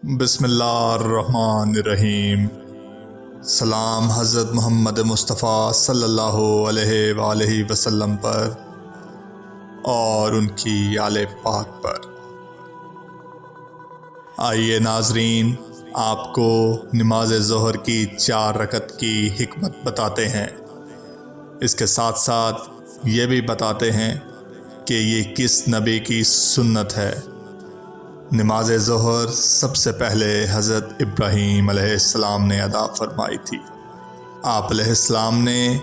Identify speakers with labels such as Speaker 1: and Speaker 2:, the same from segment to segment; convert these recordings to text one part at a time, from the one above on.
Speaker 1: بسم اللہ الرحمن الرحیم۔ سلام حضرت محمد مصطفیٰ صلی اللہ علیہ وآلہ وسلم پر اور ان کی آل پاک پر۔ آئیے ناظرین، آپ کو نماز ظہر کی 4 رکعت کی حکمت بتاتے ہیں۔ اس کے ساتھ ساتھ یہ بھی بتاتے ہیں کہ یہ کس نبی کی سنت ہے۔ نماز ظہر سب سے پہلے حضرت ابراہیم علیہ السلام نے ادا فرمائی تھی۔ آپ علیہ السلام نے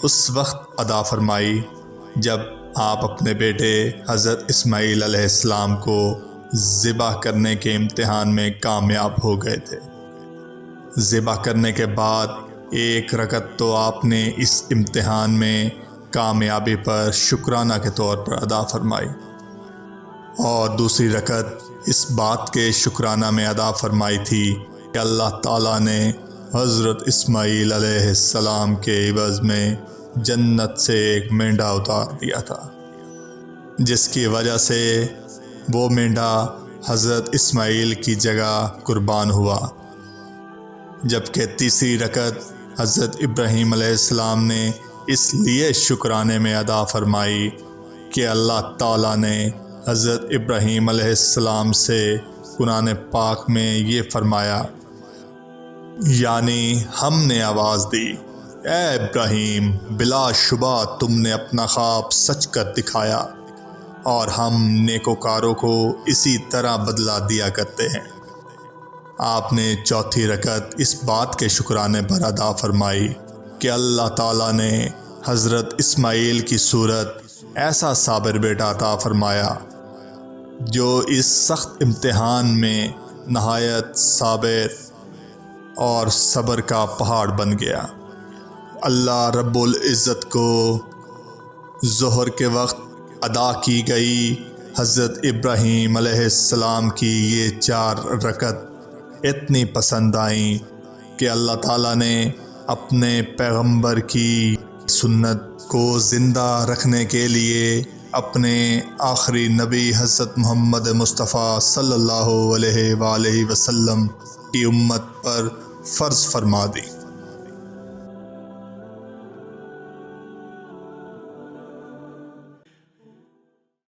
Speaker 1: اس وقت ادا فرمائی جب آپ اپنے بیٹے حضرت اسماعیل علیہ السلام کو ذبح کرنے کے امتحان میں کامیاب ہو گئے تھے۔ ذبح کرنے کے بعد 1 رکعت تو آپ نے اس امتحان میں کامیابی پر شکرانہ کے طور پر ادا فرمائی، اور دوسری رکعت اس بات کے شکرانہ میں ادا فرمائی تھی کہ اللہ تعالیٰ نے حضرت اسماعیل علیہ السلام کے عوض میں جنت سے ایک مینڈھا اتار دیا تھا، جس کی وجہ سے وہ مینڈھا حضرت اسماعیل کی جگہ قربان ہوا۔ جبکہ تیسری رکعت حضرت ابراہیم علیہ السلام نے اس لیے شکرانے میں ادا فرمائی کہ اللہ تعالیٰ نے حضرت ابراہیم علیہ السلام سے قرآن پاک میں یہ فرمایا، یعنی ہم نے آواز دی، اے ابراہیم، بلا شبہ تم نے اپنا خواب سچ کر دکھایا، اور ہم نیکوکاروں کو اسی طرح بدلہ دیا کرتے ہیں۔ آپ نے چوتھی رکعت اس بات کے شکرانے پر ادا فرمائی کہ اللہ تعالیٰ نے حضرت اسماعیل کی صورت ایسا صابر بیٹا عطا فرمایا جو اس سخت امتحان میں نہایت صابر اور صبر کا پہاڑ بن گیا۔ اللہ رب العزت کو ظہر کے وقت ادا کی گئی حضرت ابراہیم علیہ السلام کی یہ 4 رکعت اتنی پسند آئیں کہ اللہ تعالیٰ نے اپنے پیغمبر کی سنت کو زندہ رکھنے کے لیے اپنے آخری نبی حضرت محمد مصطفیٰ صلی اللہ علیہ وآلہ وسلم کی امت پر فرض فرما دی۔